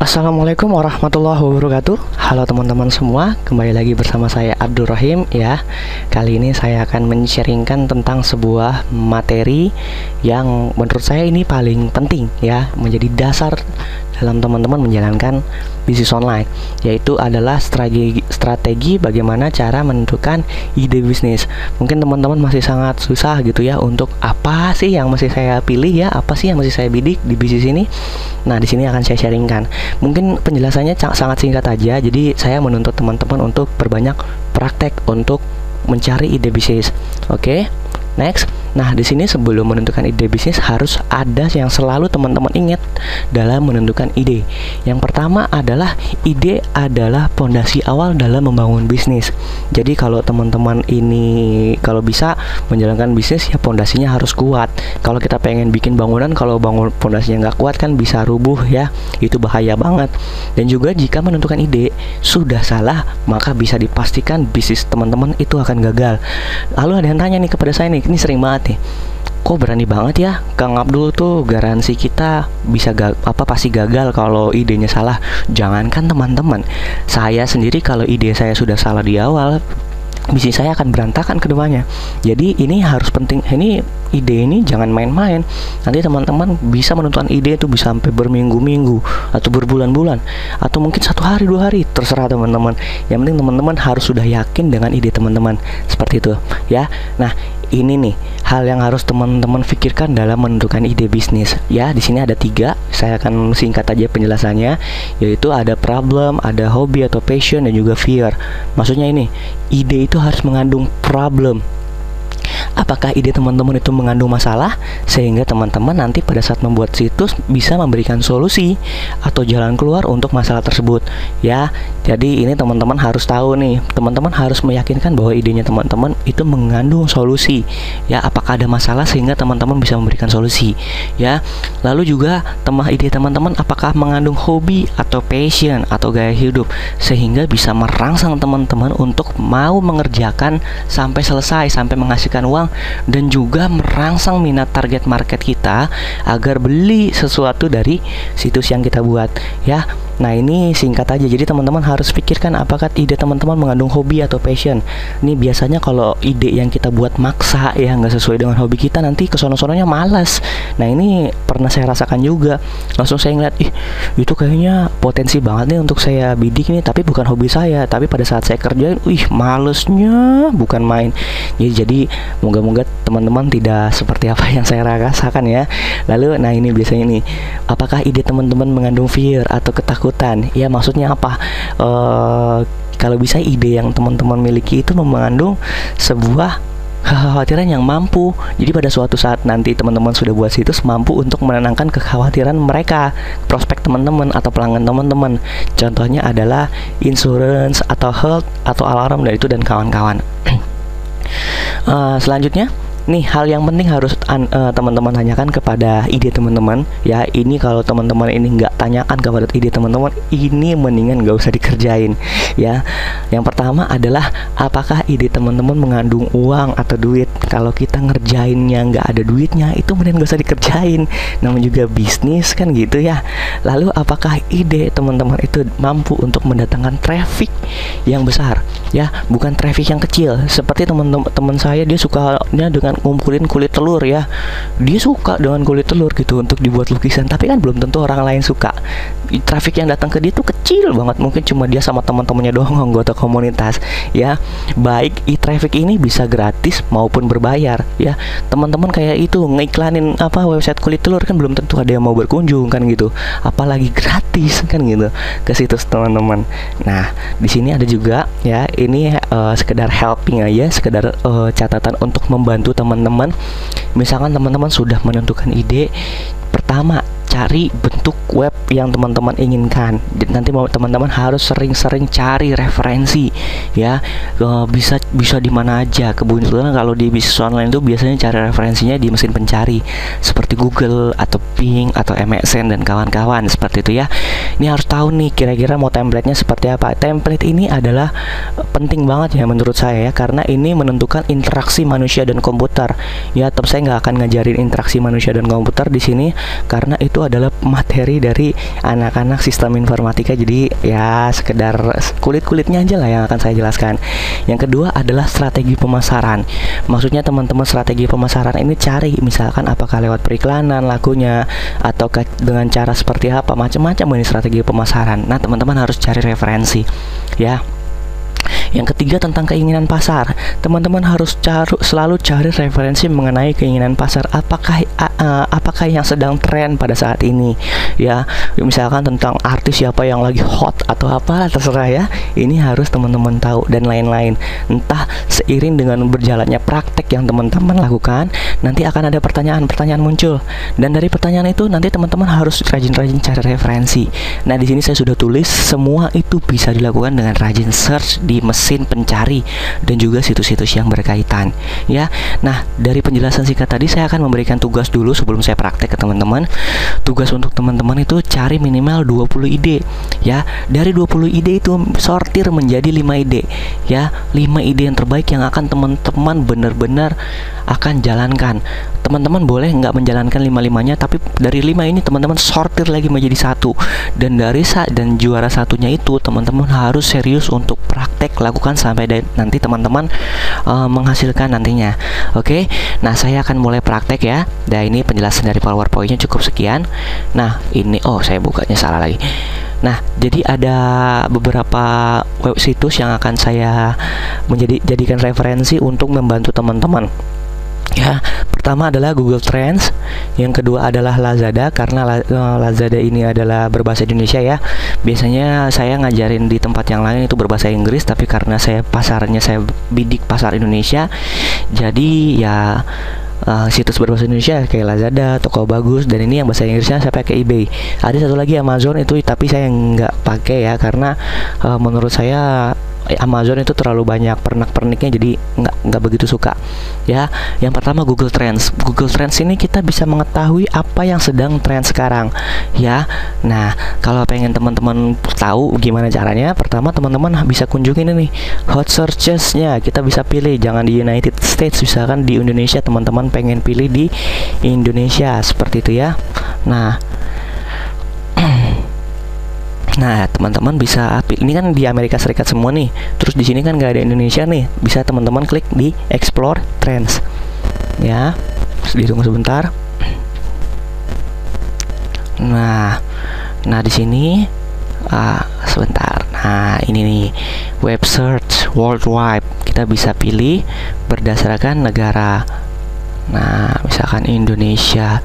Assalamualaikum warahmatullahi wabarakatuh. Halo teman-teman semua, kembali lagi bersama saya Abdul Rahim ya. Kali ini saya akan men-sharingkan tentang sebuah materi yang menurut saya ini paling penting ya, menjadi dasar dalam teman-teman menjalankan bisnis online, yaitu adalah strategi bagaimana cara menentukan ide bisnis. Mungkin teman-teman masih sangat susah gitu ya untuk apa sih yang mesti saya pilih ya, apa sih yang mesti saya bidik di bisnis ini. Nah, di sini akan saya sharingkan. Mungkin penjelasannya sangat singkat aja. Jadi saya menuntut teman-teman untuk berbanyak praktek untuk mencari ide bisnis. Oke. Next. Nah, di sini sebelum menentukan ide bisnis harus ada yang selalu teman-teman ingat dalam menentukan ide. Yang pertama adalah ide adalah pondasi awal dalam membangun bisnis. Jadi kalau teman-teman ini kalau bisa menjalankan bisnis ya pondasinya harus kuat. Kalau kita pengen bikin bangunan, kalau bangun pondasinya nggak kuat kan bisa rubuh ya. Itu bahaya banget. Dan juga jika menentukan ide sudah salah, maka bisa dipastikan bisnis teman-teman itu akan gagal. Lalu ada yang tanya nih kepada saya nih, ini sering banget nih, kok berani banget ya Kang Abdul tuh garansi kita bisa pasti gagal kalau idenya salah. Jangankan teman-teman, saya sendiri kalau ide saya sudah salah di awal, bisnis saya akan berantakan ke depannya. Jadi ini harus penting, ini ide ini jangan main-main. Nanti teman-teman bisa menentukan ide itu bisa sampai berminggu-minggu atau berbulan-bulan atau mungkin 1 hari 2 hari, terserah teman-teman. Yang penting teman-teman harus sudah yakin dengan ide teman-teman, seperti itu ya. Nah, ini nih hal yang harus teman-teman pikirkan dalam menentukan ide bisnis ya. Di sini ada 3, saya akan singkat aja penjelasannya, yaitu ada problem, ada hobi atau passion, dan juga fear. Maksudnya ini, ide itu harus mengandung problem. Apakah ide teman-teman itu mengandung masalah sehingga teman-teman nanti pada saat membuat situs bisa memberikan solusi atau jalan keluar untuk masalah tersebut ya. Jadi ini teman-teman harus tahu nih, teman-teman harus meyakinkan bahwa idenya teman-teman itu mengandung solusi ya. Apakah ada masalah sehingga teman-teman bisa memberikan solusi ya. Lalu juga ide teman-teman apakah mengandung hobi atau passion atau gaya hidup sehingga bisa merangsang teman-teman untuk mau mengerjakan sampai selesai, sampai menghasilkan uang, dan juga merangsang minat target market kita agar beli sesuatu dari situs yang kita buat ya. Nah, ini singkat aja. Jadi teman-teman harus pikirkan apakah ide teman-teman mengandung hobi atau passion. Ini biasanya kalau ide yang kita buat maksa ya, nggak sesuai dengan hobi kita, nanti kesono-sononya malas. Nah, ini pernah saya rasakan juga. Langsung saya ngeliat, itu kayaknya potensi banget nih untuk saya bidik nih, tapi bukan hobi saya. Tapi pada saat saya kerjain, malesnya bukan main. Jadi moga-moga teman-teman tidak seperti apa yang saya rasakan ya. Lalu, nah ini biasanya nih, apakah ide teman-teman mengandung fear atau ketakutan? Ya, maksudnya apa? Kalau bisa ide yang teman-teman miliki itu mengandung sebuah kekhawatiran yang mampu. Jadi pada suatu saat nanti teman-teman sudah buat situs mampu untuk menenangkan kekhawatiran mereka, prospek teman-teman atau pelanggan teman-teman. Contohnya adalah insurance atau health atau alarm dan itu dan kawan-kawan. Selanjutnya nih, hal yang penting harus teman-teman tanyakan kepada ide teman-teman ya. Ini kalau teman-teman ini nggak tanyakan kepada ide teman-teman, ini mendingan nggak usah dikerjain ya. Yang pertama adalah apakah ide teman-teman mengandung uang atau duit. Kalau kita ngerjainnya nggak ada duitnya, itu mending nggak usah dikerjain. Namanya juga bisnis kan gitu ya. Lalu apakah ide teman-teman itu mampu untuk mendatangkan traffic yang besar ya, bukan traffic yang kecil. Seperti teman-teman saya, dia sukanya dengan ngumpulin kulit telur ya. Dia suka dengan kulit telur gitu untuk dibuat lukisan, tapi kan belum tentu orang lain suka. Traffic yang datang ke dia tuh kecil banget, mungkin cuma dia sama teman-temannya doang, anggota komunitas ya. Baik traffic ini bisa gratis maupun berbayar ya. Teman-teman kayak itu ngiklanin website kulit telur, kan belum tentu ada yang mau berkunjung kan gitu, apalagi gratis kan gitu ke situs teman-teman. Nah, di sini ada juga ya, ini sekedar helping aja, sekedar catatan untuk membantu teman-teman. Misalkan teman-teman sudah menentukan ide, pertama cari bentuk web yang teman-teman inginkan. Nanti teman-teman harus sering-sering cari referensi ya. Bisa di mana aja. Kebetulan kalau di bisnis online itu biasanya cari referensinya di mesin pencari seperti Google atau Bing atau MSN dan kawan-kawan, seperti itu ya. Ini harus tahu nih kira-kira mau template-nya seperti apa. Template ini adalah penting banget ya menurut saya ya, karena ini menentukan interaksi manusia dan komputer. Ya, tapi saya nggak akan ngajarin interaksi manusia dan komputer di sini karena itu adalah materi dari anak-anak sistem informatika. Jadi ya sekedar kulit-kulitnya aja lah yang akan saya jelaskan. Yang kedua adalah strategi pemasaran. Maksudnya teman-teman, strategi pemasaran ini cari misalkan apakah lewat periklanan lakunya atau dengan cara seperti apa, macam-macam ini strategi pemasaran. Nah, teman-teman harus cari referensi ya. Yang ketiga tentang keinginan pasar. Teman-teman harus selalu cari referensi mengenai keinginan pasar. Apakah yang sedang tren pada saat ini ya. Misalkan tentang artis siapa yang lagi hot atau apa, terserah ya. Ini harus teman-teman tahu dan lain-lain. Entah seiring dengan berjalannya praktek yang teman-teman lakukan, nanti akan ada pertanyaan-pertanyaan muncul. Dan dari pertanyaan itu nanti teman-teman harus rajin-rajin cari referensi. Nah, di sini saya sudah tulis semua itu bisa dilakukan dengan rajin search di mesin pencari dan juga situs-situs yang berkaitan ya. Nah, dari penjelasan singkat tadi saya akan memberikan tugas dulu sebelum saya praktek ke teman-teman. Tugas untuk teman-teman itu cari minimal 20 ide ya. Dari 20 ide itu sortir menjadi 5 ide ya. 5 ide yang terbaik yang akan teman-teman benar-benar akan jalankan. Teman-teman boleh nggak menjalankan 5-5-nya, tapi dari 5 ini teman-teman sortir lagi menjadi satu. Dan dan juara satunya itu teman-teman harus serius untuk praktek lakukan sampai nanti teman-teman menghasilkan nantinya. Oke. Nah, saya akan mulai praktek ya. Nah, ini penjelasan dari PowerPoint-nya cukup sekian. Nah, ini saya bukanya salah lagi. Nah, jadi ada beberapa web situs yang akan saya jadikan referensi untuk membantu teman-teman. Ya, pertama adalah Google Trends, yang kedua adalah Lazada karena Lazada ini adalah berbahasa Indonesia ya. Biasanya saya ngajarin di tempat yang lain itu berbahasa Inggris, tapi karena saya bidik pasar Indonesia, jadi ya situs berbahasa Indonesia kayak Lazada, Toko Bagus, dan ini yang bahasa Inggrisnya saya pakai eBay. Ada satu lagi Amazon itu, tapi saya nggak pakai ya karena menurut saya Amazon itu terlalu banyak pernak-perniknya, jadi nggak begitu suka ya. Yang pertama Google Trends. Google Trends ini kita bisa mengetahui apa yang sedang tren sekarang ya. Nah, kalau pengen teman-teman tahu gimana caranya, pertama teman-teman bisa kunjungin ini hot searches-nya. Kita bisa pilih, jangan di United States, misalkan di Indonesia teman-teman pengen pilih di Indonesia seperti itu ya. Nah, teman-teman bisa ini kan di Amerika Serikat semua nih. Terus di sini kan nggak ada Indonesia nih. Bisa teman-teman klik di Explore Trends. Ya, ditunggu sebentar. Nah di sini sebentar. Nah, ini nih web search worldwide. Kita bisa pilih berdasarkan negara. Nah, misalkan Indonesia.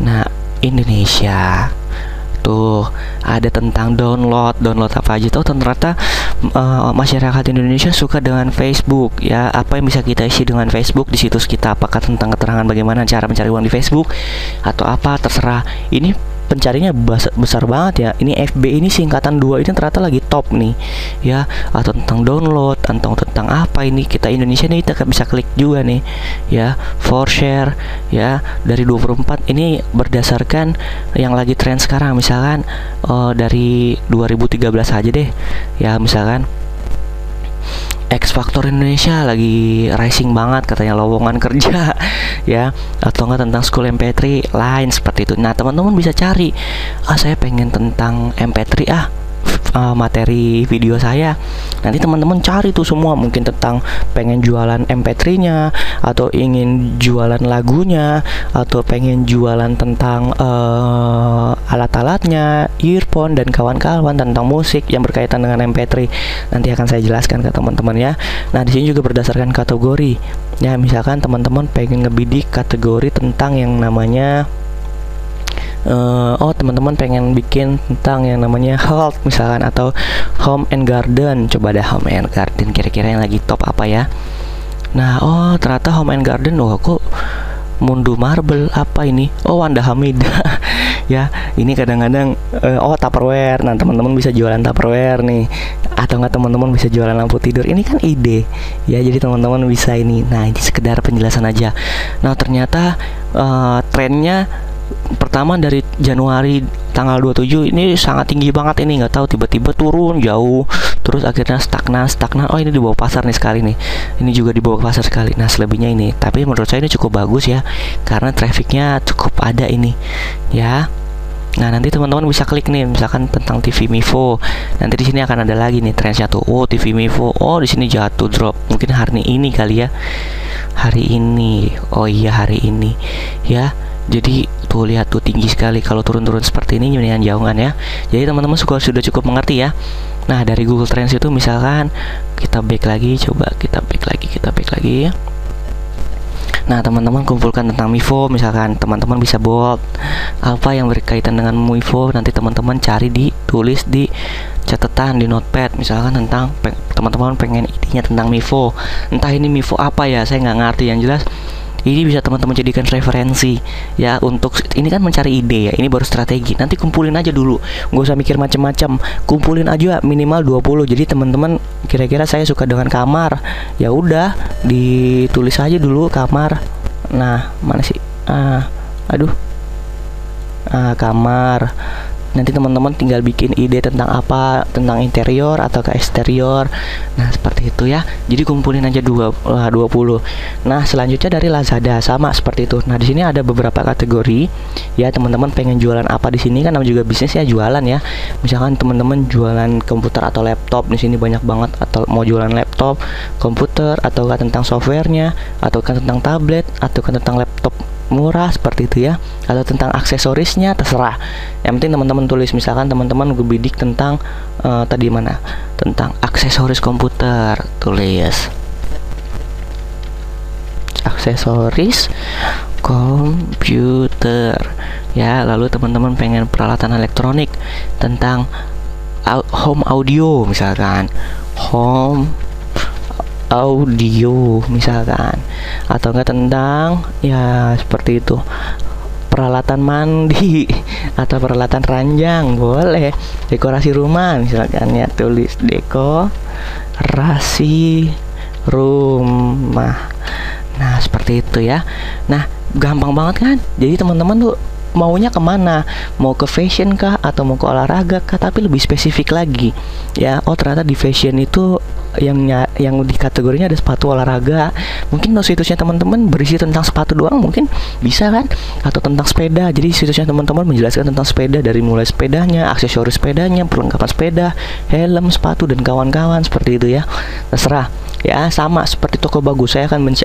Nah, Indonesia. Tuh ada tentang download apa aja. Tuh ternyata masyarakat Indonesia suka dengan Facebook ya. Apa yang bisa kita isi dengan Facebook di situs kita, apakah tentang keterangan bagaimana cara mencari uang di Facebook atau apa, terserah. Ini pencarinya besar banget ya. Ini FB ini singkatan 2 ini ternyata lagi top nih ya. Atau tentang download, atau tentang apa ini, kita Indonesia nih kita bisa klik juga nih ya. For share ya, dari 24 ini berdasarkan yang lagi tren sekarang. Misalkan dari 2013 aja deh ya, misalkan X Factor Indonesia lagi rising banget katanya, lowongan kerja ya, atau enggak tentang school MP3 lain seperti itu. Nah, teman-teman bisa cari, saya pengen tentang MP3 materi video saya. Nanti teman-teman cari tuh semua, mungkin tentang pengen jualan MP3-nya, atau ingin jualan lagunya, atau pengen jualan tentang alat-alatnya, earphone dan kawan-kawan, tentang musik yang berkaitan dengan MP3. Nanti akan saya jelaskan ke teman-teman ya. Nah, di sini juga berdasarkan kategori. Ya, misalkan teman-teman pengen ngebidik kategori tentang yang namanya teman-teman pengen bikin tentang yang namanya health misalkan, atau home and garden. Coba ada home and garden, kira-kira yang lagi top apa ya. Nah, ternyata home and garden, kok Mundu Marble apa ini? Wanda Hamida ya. Ini kadang-kadang Tupperware. Nah, teman-teman bisa jualan Tupperware nih, atau enggak teman-teman bisa jualan lampu tidur. Ini kan ide ya, jadi teman-teman bisa ini. Nah, ini sekedar penjelasan aja. Nah, ternyata trennya pertama dari Januari tanggal 27 ini sangat tinggi banget, ini nggak tahu tiba-tiba turun jauh, terus akhirnya stagnan. Oh, ini di bawah pasar nih sekali nih, ini juga di bawah pasar sekali. Nah, selebihnya ini, tapi menurut saya ini cukup bagus ya, karena trafficnya cukup ada ini ya. Nah, nanti teman-teman bisa klik nih, misalkan tentang TV Mivo. Nanti di sini akan ada lagi nih trennya tuh. Oh, TV Mivo. Oh, di sini jatuh drop. Mungkin hari ini kali ya. Hari ini. Oh iya, hari ini. Ya. Jadi tuh lihat tuh tinggi sekali. Kalau turun-turun seperti ini mendingan jauhan ya. Jadi teman-teman sudah cukup mengerti ya. Nah, dari Google Trends itu misalkan kita back lagi, coba kita back lagi ya. Nah, teman-teman kumpulkan tentang Mivo, misalkan teman-teman bisa buat apa yang berkaitan dengan Mivo, nanti teman-teman cari, ditulis di catatan di notepad, misalkan tentang teman-teman pengen idenya tentang Mivo, entah ini Mivo apa ya, saya nggak ngerti, yang jelas ini bisa teman-teman jadikan referensi ya. Untuk ini kan mencari ide ya, ini baru strategi. Nanti kumpulin aja dulu, nggak usah mikir macam-macam, kumpulin aja minimal 20. Jadi teman-teman kira-kira saya suka dengan kamar, ya udah ditulis aja dulu kamar. Nah, mana sih, kamar. Nanti teman-teman tinggal bikin ide tentang apa, tentang interior atau ke eksterior. Nah, seperti itu ya. Jadi kumpulin aja 20. Nah, selanjutnya dari Lazada sama seperti itu. Nah, di sini ada beberapa kategori ya. Teman-teman pengen jualan apa di sini, kan namanya juga bisnis ya, jualan ya. Misalkan teman-teman jualan komputer atau laptop, di sini banyak banget. Atau mau jualan laptop, komputer, atau tentang softwarenya, atau tentang tablet, atau tentang laptop murah seperti itu ya, atau tentang aksesorisnya, terserah. Yang penting teman-teman tulis, misalkan teman-teman bidik tentang tadi mana, tentang aksesoris komputer, tulis aksesoris komputer ya. Lalu teman-teman pengen peralatan elektronik, tentang home audio, misalkan home audio misalkan, atau enggak tentang ya seperti itu, peralatan mandi atau peralatan ranjang, boleh dekorasi rumah misalkan ya, tulis dekorasi rumah. Nah, seperti itu ya. Nah, gampang banget kan. Jadi teman-teman tuh maunya kemana, mau ke fashion kah atau mau ke olahraga kah, tapi lebih spesifik lagi ya. Oh, ternyata di fashion itu yang di kategorinya ada sepatu olahraga, mungkin situsnya teman-teman berisi tentang sepatu doang, mungkin bisa kan, atau tentang sepeda. Jadi situsnya teman-teman menjelaskan tentang sepeda, dari mulai sepedanya, aksesoris sepedanya, perlengkapan sepeda, helm, sepatu, dan kawan-kawan, seperti itu ya. Terserah ya. Sama seperti toko bagus, saya akan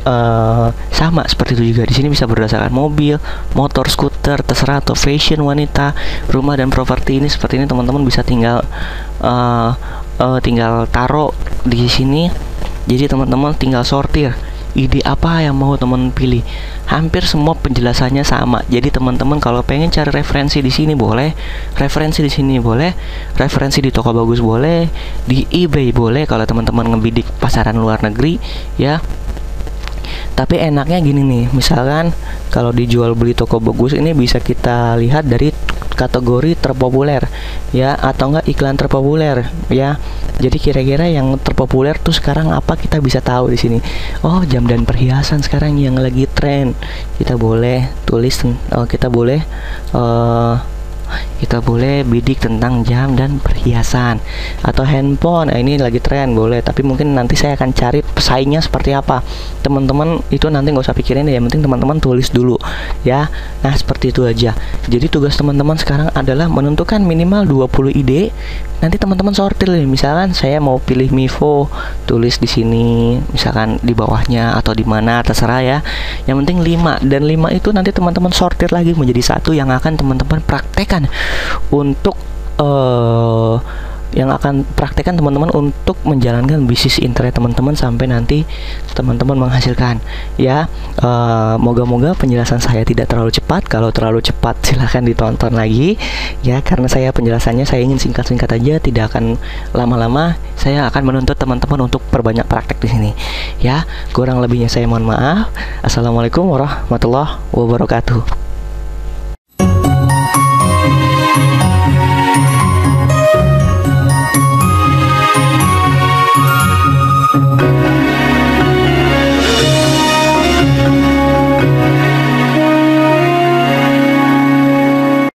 sama seperti itu juga. Di sini bisa berdasarkan mobil, motor, skuter, terserah, atau fashion, wanita, rumah, dan properti. Ini seperti ini teman-teman bisa tinggal taruh di sini. Jadi teman-teman tinggal sortir ide apa yang mau teman pilih. Hampir semua penjelasannya sama. Jadi teman-teman kalau pengen cari referensi di sini boleh, referensi di sini boleh, referensi di toko bagus boleh, di eBay boleh kalau teman-teman ngebidik pasaran luar negeri ya. Tapi enaknya gini nih, misalkan kalau dijual beli toko bagus ini bisa kita lihat dari kategori terpopuler ya, atau enggak iklan terpopuler ya. Jadi kira-kira yang terpopuler tuh sekarang apa, kita bisa tahu di sini. Oh, jam dan perhiasan sekarang yang lagi tren, kita boleh tulis, kita boleh bidik tentang jam dan perhiasan. Atau handphone, ini lagi tren, boleh. Tapi mungkin nanti saya akan cari pesaingnya seperti apa. Teman-teman itu nanti nggak usah pikirin ya, yang penting teman-teman tulis dulu ya. Nah, seperti itu aja. Jadi tugas teman-teman sekarang adalah menentukan minimal 20 ide. Nanti teman-teman sortir nih. Misalkan saya mau pilih Mivo, tulis di sini, misalkan di bawahnya atau di mana, terserah ya. Yang penting 5, dan 5 itu nanti teman-teman sortir lagi menjadi satu yang akan teman-teman praktekkan untuk teman-teman untuk menjalankan bisnis internet teman-teman sampai nanti teman-teman menghasilkan ya. Moga-moga penjelasan saya tidak terlalu cepat. Kalau terlalu cepat silahkan ditonton lagi ya, karena saya penjelasannya saya ingin singkat-singkat aja, tidak akan lama-lama. Saya akan menuntut teman-teman untuk perbanyak praktek di sini ya. Kurang lebihnya saya mohon maaf. Assalamualaikum warahmatullahi wabarakatuh.